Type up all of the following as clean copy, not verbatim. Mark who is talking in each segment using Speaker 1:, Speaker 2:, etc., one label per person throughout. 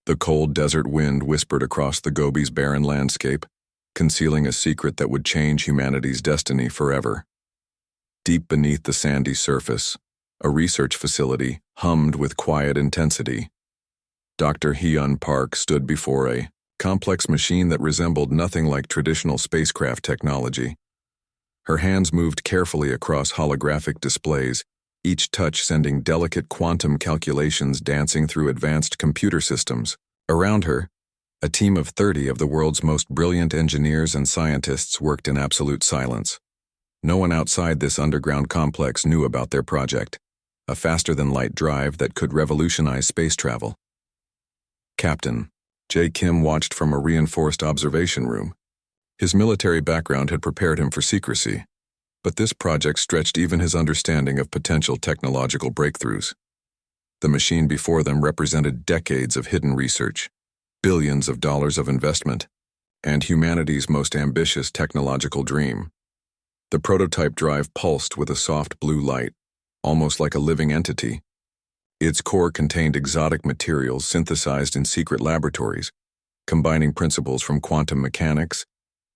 Speaker 1: The cold desert wind whispered across the Gobi's barren landscape, concealing a secret that would change humanity's destiny forever. Deep beneath the sandy surface, a research facility hummed with quiet intensity. Dr. Hyun Park stood before a complex machine that resembled nothing like traditional spacecraft technology. Her hands moved carefully across holographic displays, each touch sending delicate quantum calculations dancing through advanced computer systems. Around her, a team of 30 of the world's most brilliant engineers and scientists worked in absolute silence. No one outside this underground complex knew about their project, a faster-than-light drive that could revolutionize space travel. Captain Jae Kim watched from a reinforced observation room. His military background had prepared him for secrecy, but this project stretched even his understanding of potential technological breakthroughs. The machine before them represented decades of hidden research, billions of dollars of investment, and humanity's most ambitious technological dream. The prototype drive pulsed with a soft blue light, almost like a living entity. Its core contained exotic materials synthesized in secret laboratories, combining principles from quantum mechanics,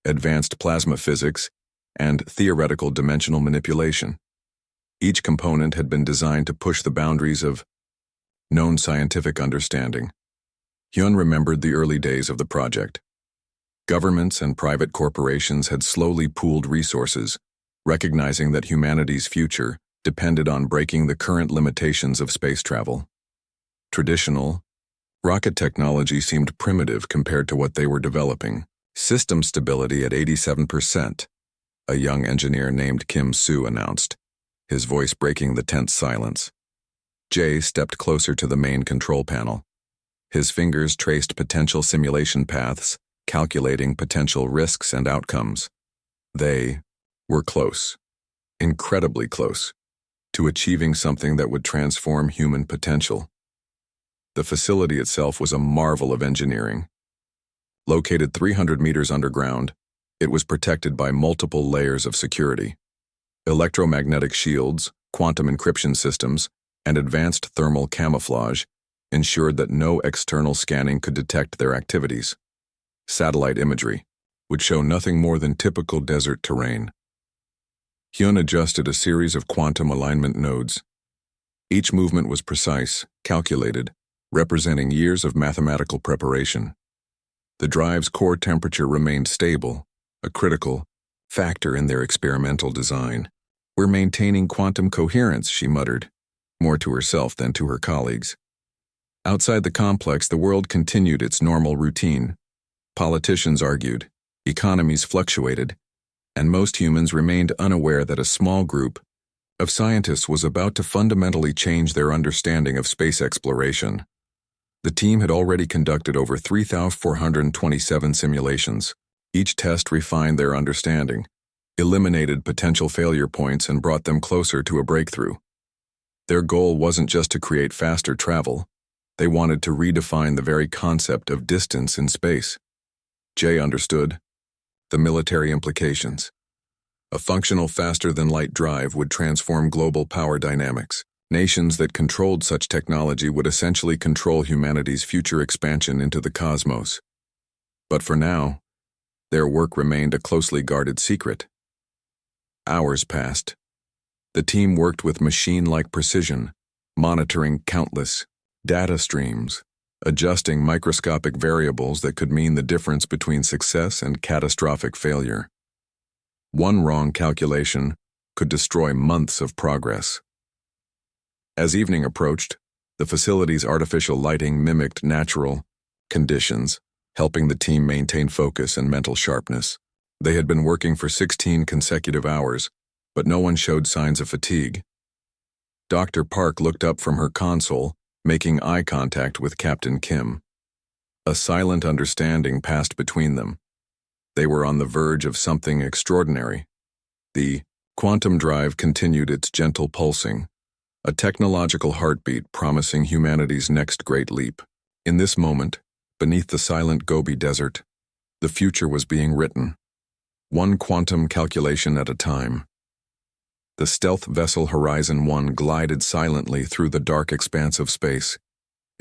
Speaker 1: advanced plasma physics, and theoretical dimensional manipulation. Each component had been designed to push the boundaries of known scientific understanding. Hyun remembered the early days of the project. Governments and private corporations had slowly pooled resources, recognizing that humanity's future depended on breaking the current limitations of space travel. Traditional rocket technology seemed primitive compared to what they were developing. System stability at 87%, a young engineer named Kim Soo announced, his voice breaking the tense silence. Jay stepped closer to the main control panel. His fingers traced potential simulation paths, calculating potential risks and outcomes. They were close, incredibly close, to achieving something that would transform human potential. The facility itself was a marvel of engineering. Located 300 meters underground, it was protected by multiple layers of security. Electromagnetic shields, quantum encryption systems, and advanced thermal camouflage ensured that no external scanning could detect their activities. Satellite imagery would show nothing more than typical desert terrain. Hyun adjusted a series of quantum alignment nodes. Each movement was precise, calculated, representing years of mathematical preparation. The drive's core temperature remained stable, a critical factor in their experimental design. "We're maintaining quantum coherence," she muttered, more to herself than to her colleagues. Outside the complex, the world continued its normal routine. Politicians argued, economies fluctuated, and most humans remained unaware that a small group of scientists was about to fundamentally change their understanding of space exploration. The team had already conducted over 3,427 simulations. Each test refined their understanding, eliminated potential failure points, and brought them closer to a breakthrough. Their goal wasn't just to create faster travel. They wanted to redefine the very concept of distance in space. Jay understood the military implications. A functional faster-than-light drive would transform global power dynamics. Nations that controlled such technology would essentially control humanity's future expansion into the cosmos. But for now, their work remained a closely guarded secret. Hours passed. The team worked with machine-like precision, monitoring countless data streams, adjusting microscopic variables that could mean the difference between success and catastrophic failure. One wrong calculation could destroy months of progress. As evening approached, the facility's artificial lighting mimicked natural conditions, helping the team maintain focus and mental sharpness. They had been working for 16 consecutive hours, but no one showed signs of fatigue. Dr. Park looked up from her console, making eye contact with Captain Kim. A silent understanding passed between them. They were on the verge of something extraordinary. The quantum drive continued its gentle pulsing, a technological heartbeat promising humanity's next great leap. In this moment, beneath the silent Gobi Desert, the future was being written, one quantum calculation at a time. The stealth vessel Horizon 1 glided silently through the dark expanse of space,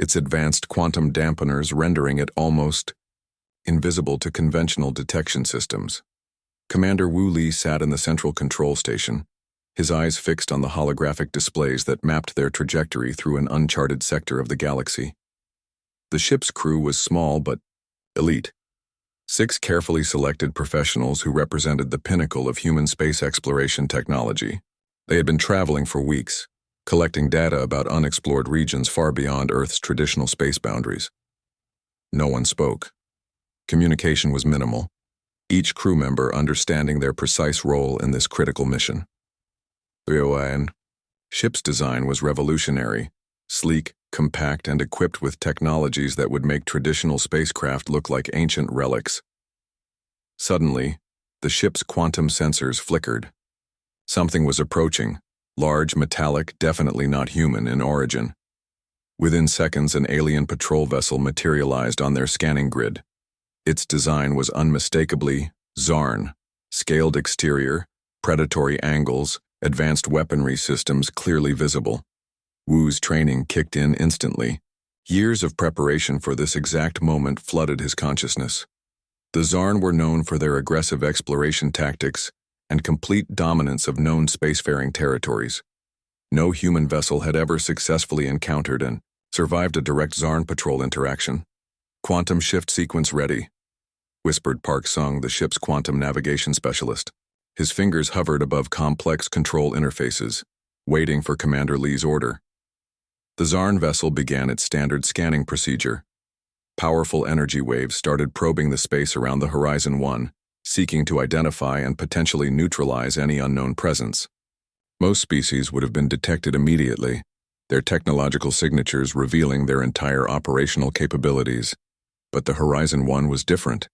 Speaker 1: its advanced quantum dampeners rendering it almost invisible to conventional detection systems. Commander Wu Li sat in the central control station, his eyes fixed on the holographic displays that mapped their trajectory through an uncharted sector of the galaxy. The ship's crew was small but elite. 6 carefully selected professionals who represented the pinnacle of human space exploration technology. They had been traveling for weeks, collecting data about unexplored regions far beyond Earth's traditional space boundaries. No one spoke. Communication was minimal, each crew member understanding their precise role in this critical mission. The ship's design was revolutionary, sleek, compact, and equipped with technologies that would make traditional spacecraft look like ancient relics. Suddenly, the ship's quantum sensors flickered. Something was approaching, large, metallic, definitely not human in origin. Within seconds, an alien patrol vessel materialized on their scanning grid. Its design was unmistakably Zarn: scaled exterior, predatory angles, advanced weaponry systems clearly visible. Wu's training kicked in instantly. Years of preparation for this exact moment flooded his consciousness. The Zarn were known for their aggressive exploration tactics and complete dominance of known spacefaring territories. No human vessel had ever successfully encountered and survived a direct Zarn patrol interaction. "Quantum shift sequence ready," whispered Park Sung, the ship's quantum navigation specialist. His fingers hovered above complex control interfaces, waiting for Commander Lee's order. The Zarn vessel began its standard scanning procedure. Powerful energy waves started probing the space around the Horizon 1, seeking to identify and potentially neutralize any unknown presence. Most species would have been detected immediately, their technological signatures revealing their entire operational capabilities. But the Horizon 1 was different.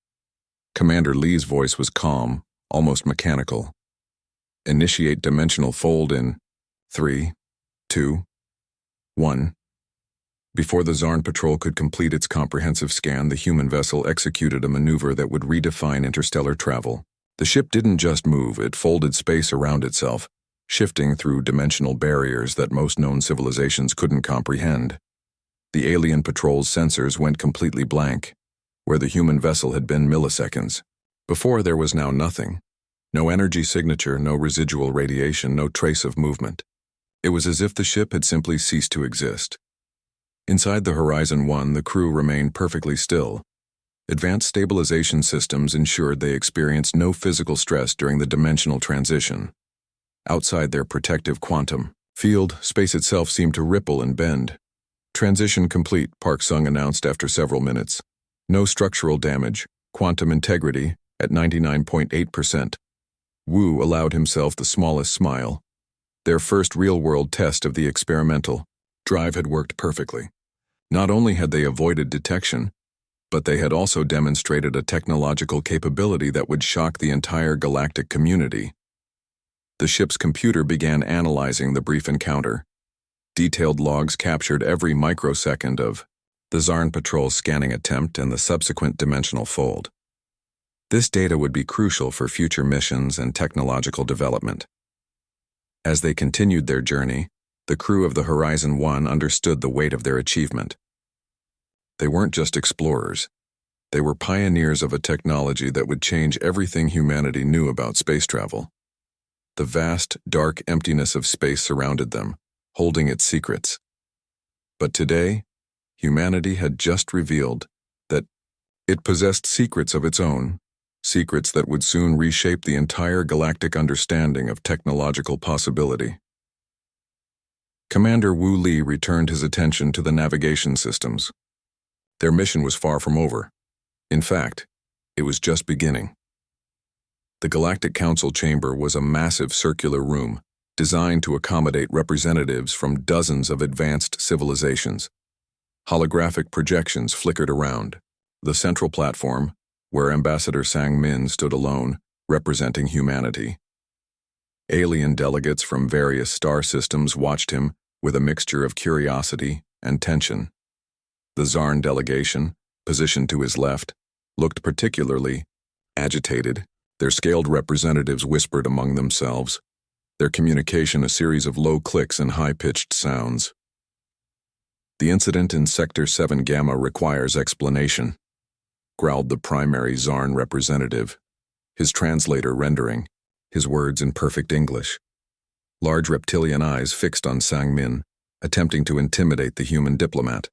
Speaker 1: Commander Lee's voice was calm, almost mechanical. "Initiate dimensional fold in 3, 2, 1. Before the Zarn patrol could complete its comprehensive scan, the human vessel executed a maneuver that would redefine interstellar travel. The ship didn't just move, it folded space around itself, shifting through dimensional barriers that most known civilizations couldn't comprehend. The alien patrol's sensors went completely blank, where the human vessel had been milliseconds. Before, there was now nothing. No energy signature, no residual radiation, no trace of movement. It was as if the ship had simply ceased to exist. Inside the Horizon 1, the crew remained perfectly still. Advanced stabilization systems ensured they experienced no physical stress during the dimensional transition. Outside their protective quantum field, space itself seemed to ripple and bend. "Transition complete," Park Sung announced after several minutes. "No structural damage, quantum integrity at 99.8%. Wu allowed himself the smallest smile. Their first real-world test of the experimental drive had worked perfectly. Not only had they avoided detection, but they had also demonstrated a technological capability that would shock the entire galactic community. The ship's computer began analyzing the brief encounter. Detailed logs captured every microsecond of the Zarn patrol scanning attempt and the subsequent dimensional fold. This data would be crucial for future missions and technological development. As they continued their journey, the crew of the Horizon 1 understood the weight of their achievement. They weren't just explorers. They were pioneers of a technology that would change everything humanity knew about space travel. The vast, dark emptiness of space surrounded them, holding its secrets. But today, humanity had just revealed that it possessed secrets of its own, secrets that would soon reshape the entire galactic understanding of technological possibility. Commander Wu Li returned his attention to the navigation systems. Their mission was far from over. In fact, it was just beginning. The Galactic Council chamber was a massive circular room, designed to accommodate representatives from dozens of advanced civilizations. Holographic projections flickered around. The central platform, where Ambassador Sang Min stood alone, representing humanity. Alien delegates from various star systems watched him with a mixture of curiosity and tension. The Zarn delegation, positioned to his left, looked particularly agitated. Their scaled representatives whispered among themselves, their communication a series of low clicks and high-pitched sounds. The incident in Sector 7 Gamma requires explanation, growled the primary Zarn representative, his translator rendering, his words in perfect English. Large reptilian eyes fixed on Sang-min, attempting to intimidate the human diplomat.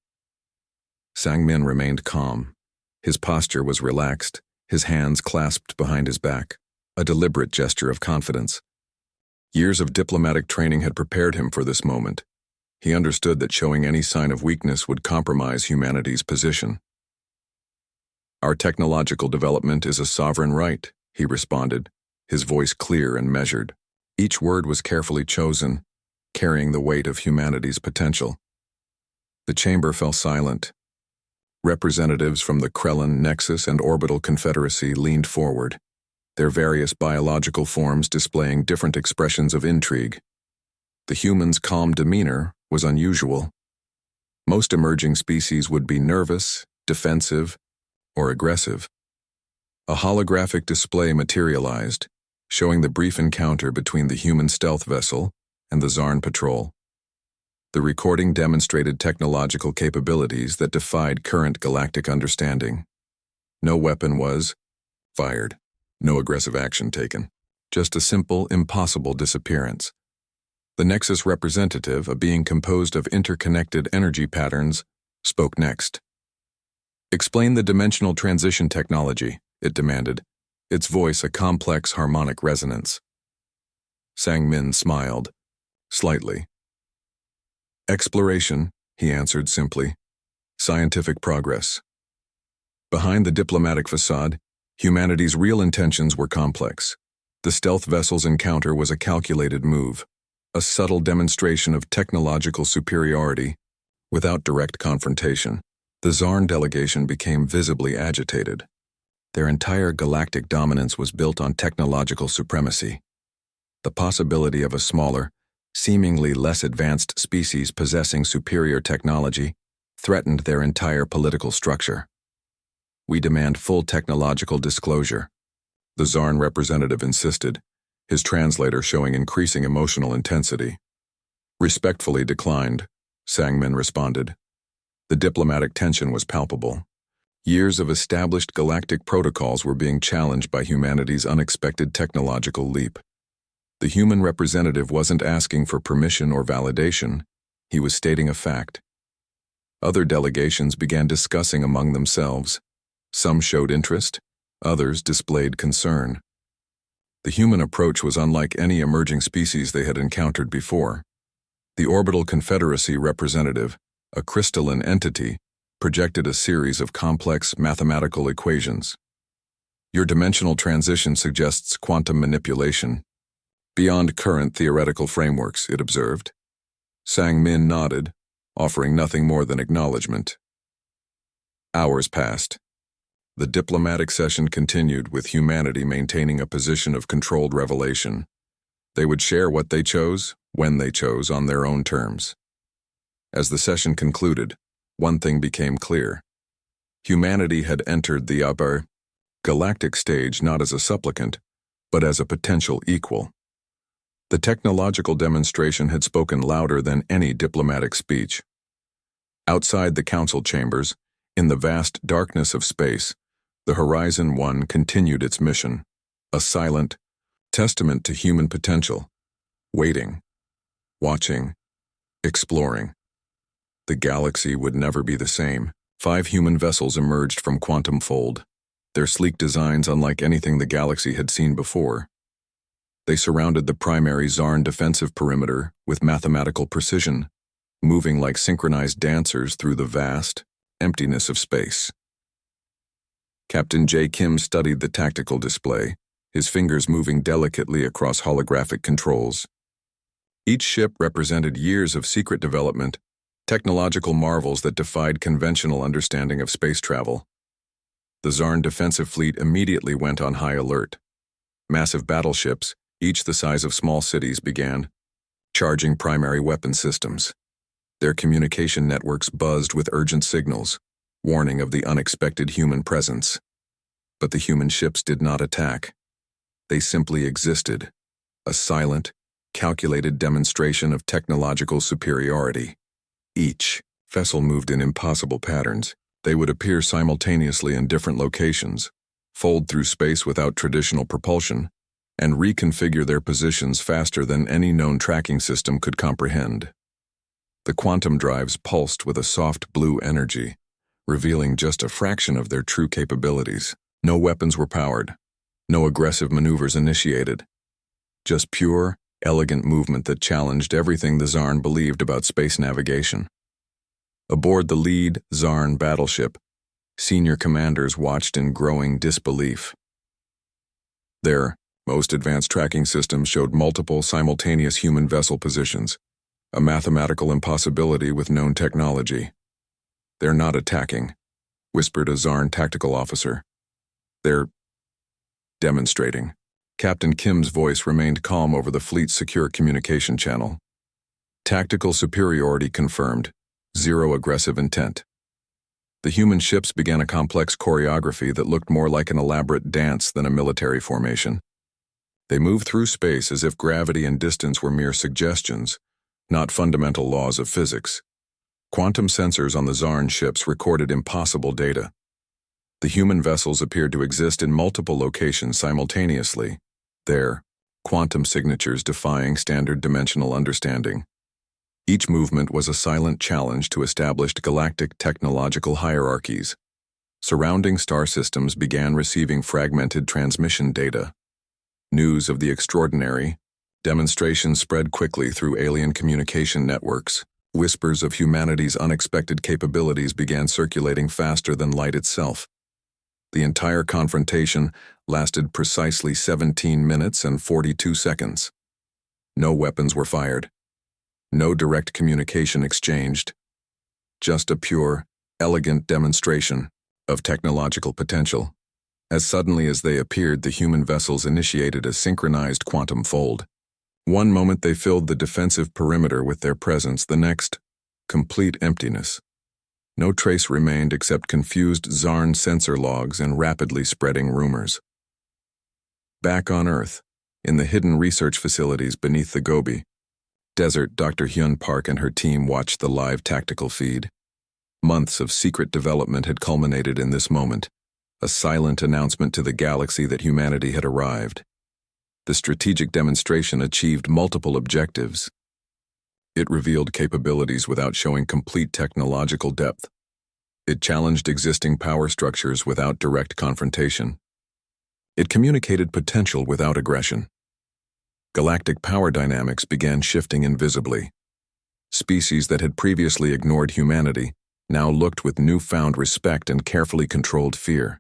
Speaker 1: Sang-min remained calm. His posture was relaxed, his hands clasped behind his back, a deliberate gesture of confidence. Years of diplomatic training had prepared him for this moment. He understood that showing any sign of weakness would compromise humanity's position. "Our technological development is a sovereign right," he responded, his voice clear and measured. Each word was carefully chosen, carrying the weight of humanity's potential. The chamber fell silent. Representatives from the Krellin Nexus and Orbital Confederacy leaned forward, their various biological forms displaying different expressions of intrigue. The human's calm demeanor was unusual. Most emerging species would be nervous, defensive, or aggressive. A holographic display materialized, showing the brief encounter between the human stealth vessel and the Zarn patrol. The recording demonstrated technological capabilities that defied current galactic understanding. No weapon was fired, no aggressive action taken, just a simple, impossible disappearance. The Nexus representative, a being composed of interconnected energy patterns, spoke next. "Explain the dimensional transition technology," it demanded, its voice a complex harmonic resonance. Sang-min smiled, slightly. "Exploration," he answered simply. "Scientific progress." Behind the diplomatic facade, humanity's real intentions were complex. The stealth vessel's encounter was a calculated move, a subtle demonstration of technological superiority, without direct confrontation. The Zarn delegation became visibly agitated. Their entire galactic dominance was built on technological supremacy. The possibility of a smaller, seemingly less advanced species possessing superior technology threatened their entire political structure. "We demand full technological disclosure," the Zarn representative insisted, his translator showing increasing emotional intensity. "Respectfully declined," Sang-min responded. The diplomatic tension was palpable. Years of established galactic protocols were being challenged by humanity's unexpected technological leap. The human representative wasn't asking for permission or validation, he was stating a fact. Other delegations began discussing among themselves. Some showed interest, others displayed concern. The human approach was unlike any emerging species they had encountered before. The Orbital Confederacy representative, a crystalline entity, projected a series of complex mathematical equations. "Your dimensional transition suggests quantum manipulation, beyond current theoretical frameworks," it observed. Sang-min nodded, offering nothing more than acknowledgement. Hours passed. The diplomatic session continued, with humanity maintaining a position of controlled revelation. They would share what they chose, when they chose, on their own terms. As the session concluded, one thing became clear. Humanity had entered the upper galactic stage not as a supplicant, but as a potential equal. The technological demonstration had spoken louder than any diplomatic speech. Outside the council chambers, in the vast darkness of space, the Horizon 1 continued its mission, a silent testament to human potential, waiting, watching, exploring. The galaxy would never be the same. 5 human vessels emerged from Quantum Fold, their sleek designs unlike anything the galaxy had seen before. They surrounded the primary Zarn defensive perimeter with mathematical precision, moving like synchronized dancers through the vast emptiness of space. Captain J. Kim studied the tactical display, his fingers moving delicately across holographic controls. Each ship represented years of secret development, technological marvels that defied conventional understanding of space travel. The Zarn defensive fleet immediately went on high alert. Massive battleships, each the size of small cities, began charging primary weapon systems. Their communication networks buzzed with urgent signals, warning of the unexpected human presence. But the human ships did not attack. They simply existed, a silent, calculated demonstration of technological superiority. Each vessel moved in impossible patterns. They would appear simultaneously in different locations, fold through space without traditional propulsion, and reconfigure their positions faster than any known tracking system could comprehend. The quantum drives pulsed with a soft blue energy, revealing just a fraction of their true capabilities. No weapons were powered, no aggressive maneuvers initiated, just pure, elegant movement that challenged everything the Zarn believed about space navigation. Aboard the lead Zarn battleship, senior commanders watched in growing disbelief. Their most advanced tracking systems showed multiple simultaneous human vessel positions, a mathematical impossibility with known technology. "They're not attacking," whispered a Zarn tactical officer. "They're demonstrating." Captain Kim's voice remained calm over the fleet's secure communication channel. Tactical superiority confirmed. Zero aggressive intent. The human ships began a complex choreography that looked more like an elaborate dance than a military formation. They moved through space as if gravity and distance were mere suggestions, not fundamental laws of physics. Quantum sensors on the Zarn ships recorded impossible data. The human vessels appeared to exist in multiple locations simultaneously, their quantum signatures defying standard dimensional understanding. Each movement was a silent challenge to established galactic technological hierarchies. Surrounding star systems began receiving fragmented transmission data. News of the extraordinary demonstrations spread quickly through alien communication networks. Whispers of humanity's unexpected capabilities began circulating faster than light itself. The entire confrontation lasted precisely 17 minutes and 42 seconds. No weapons were fired. No direct communication exchanged. Just a pure, elegant demonstration of technological potential. As suddenly as they appeared, the human vessels initiated a synchronized quantum fold. One moment they filled the defensive perimeter with their presence, the next, complete emptiness. No trace remained except confused Zarn sensor logs and rapidly spreading rumors. Back on Earth, in the hidden research facilities beneath the Gobi Desert, Dr. Hyun Park and her team watched the live tactical feed. Months of secret development had culminated in this moment, a silent announcement to the galaxy that humanity had arrived. The strategic demonstration achieved multiple objectives. It revealed capabilities without showing complete technological depth. It challenged existing power structures without direct confrontation. It communicated potential without aggression. Galactic power dynamics began shifting invisibly. Species that had previously ignored humanity now looked with newfound respect and carefully controlled fear.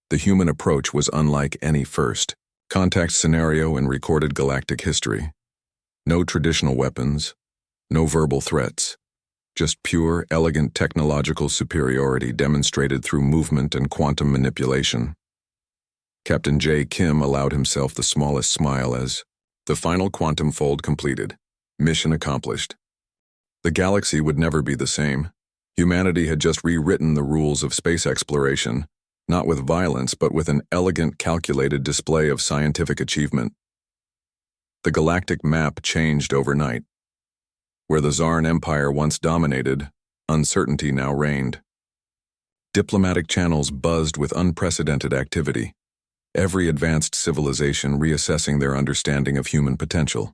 Speaker 1: The human approach was unlike any first contact scenario in recorded galactic history. No traditional weapons, no verbal threats, just pure, elegant technological superiority demonstrated through movement and quantum manipulation. Captain J. Kim allowed himself the smallest smile as the final quantum fold completed. Mission accomplished. The galaxy would never be the same. Humanity had just rewritten the rules of space exploration, not with violence but with an elegant, calculated display of scientific achievement. The galactic map changed overnight. Where the Zarn Empire once dominated, uncertainty now reigned. Diplomatic channels buzzed with unprecedented activity, every advanced civilization reassessing their understanding of human potential.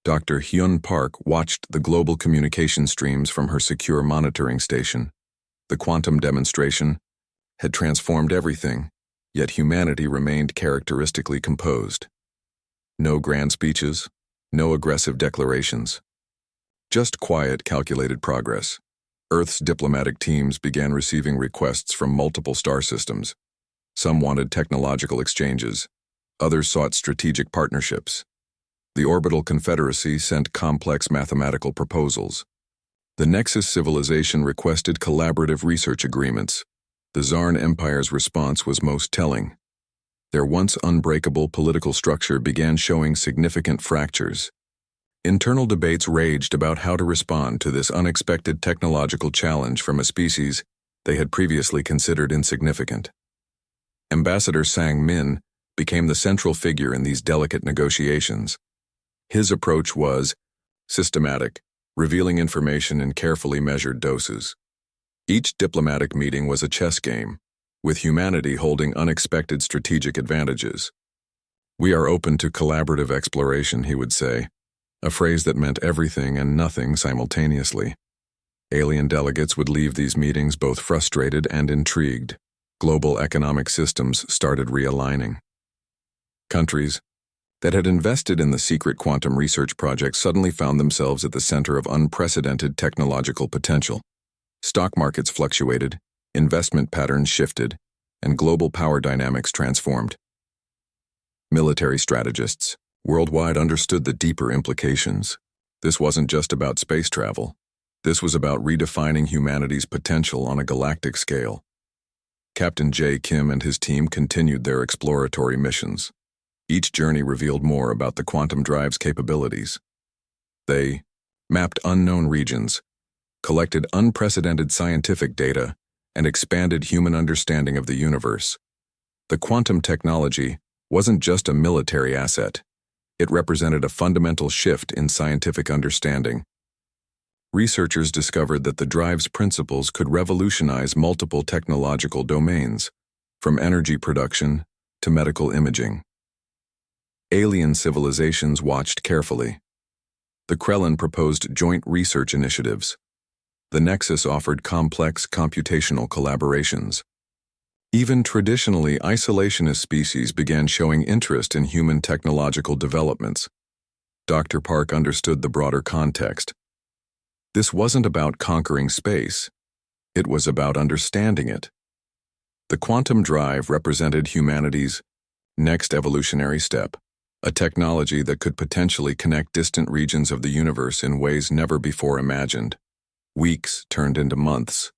Speaker 1: Dr. Hyun Park watched the global communication streams from her secure monitoring station. The quantum demonstration had transformed everything, yet humanity remained characteristically composed. No grand speeches, no aggressive declarations. Just quiet, calculated progress. Earth's diplomatic teams began receiving requests from multiple star systems. Some wanted technological exchanges. Others sought strategic partnerships. The Orbital Confederacy sent complex mathematical proposals. The Nexus civilization requested collaborative research agreements. The Zarn Empire's response was most telling. Their once unbreakable political structure began showing significant fractures. Internal debates raged about how to respond to this unexpected technological challenge from a species they had previously considered insignificant. Ambassador Sang Min became the central figure in these delicate negotiations. His approach was systematic, revealing information in carefully measured doses. Each diplomatic meeting was a chess game, with humanity holding unexpected strategic advantages. "We are open to collaborative exploration," he would say, a phrase that meant everything and nothing simultaneously. Alien delegates would leave these meetings both frustrated and intrigued. Global economic systems started realigning. Countries that had invested in the secret quantum research project suddenly found themselves at the center of unprecedented technological potential. Stock markets fluctuated, investment patterns shifted, and global power dynamics transformed. Military strategists worldwide understood the deeper implications. This wasn't just about space travel. This was about redefining humanity's potential on a galactic scale. Captain J. Kim and his team continued their exploratory missions. Each journey revealed more about the quantum drive's capabilities. They mapped unknown regions, collected unprecedented scientific data, and expanded human understanding of the universe. The quantum technology wasn't just a military asset. It represented a fundamental shift in scientific understanding. Researchers discovered that the drive's principles could revolutionize multiple technological domains, from energy production to medical imaging. Alien civilizations watched carefully. The Krellin proposed joint research initiatives. The Nexus offered complex computational collaborations. Even traditionally isolationist species began showing interest in human technological developments. Dr. Park understood the broader context. This wasn't about conquering space. It was about understanding it. The quantum drive represented humanity's next evolutionary step, a technology that could potentially connect distant regions of the universe in ways never before imagined. Weeks turned into months.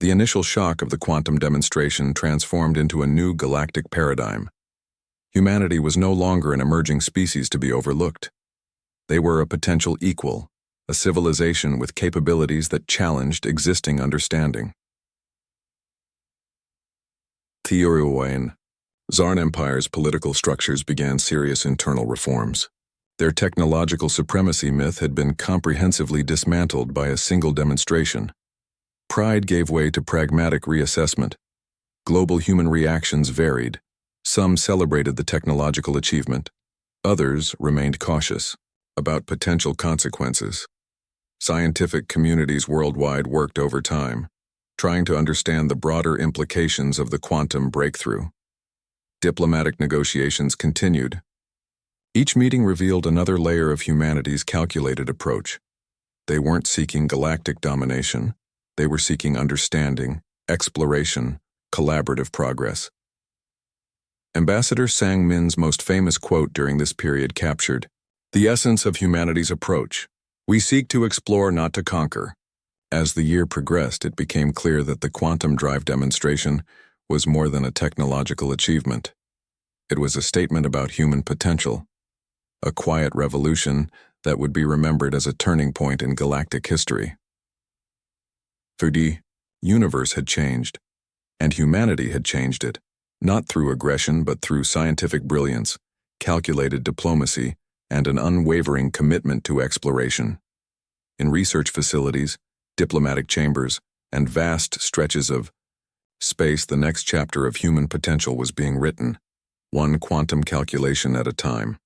Speaker 1: The initial shock of the quantum demonstration transformed into a new galactic paradigm. Humanity was no longer an emerging species to be overlooked. They were a potential equal, a civilization with capabilities that challenged existing understanding. Theoruwain, Zarn Empire's political structures began serious internal reforms. Their technological supremacy myth had been comprehensively dismantled by a single demonstration. Pride gave way to pragmatic reassessment. Global human reactions varied. Some celebrated the technological achievement. Others remained cautious about potential consequences. Scientific communities worldwide worked overtime, trying to understand the broader implications of the quantum breakthrough. Diplomatic negotiations continued. Each meeting revealed another layer of humanity's calculated approach. They weren't seeking galactic domination. They were seeking understanding, exploration, collaborative progress. Ambassador Sang Min's most famous quote during this period captured the essence of humanity's approach. "We seek to explore, not to conquer." As the year progressed, it became clear that the quantum drive demonstration was more than a technological achievement. It was a statement about human potential, a quiet revolution that would be remembered as a turning point in galactic history. For the universe had changed, and humanity had changed it, not through aggression but through scientific brilliance, calculated diplomacy, and an unwavering commitment to exploration. In research facilities, diplomatic chambers, and vast stretches of space, the next chapter of human potential was being written, one quantum calculation at a time.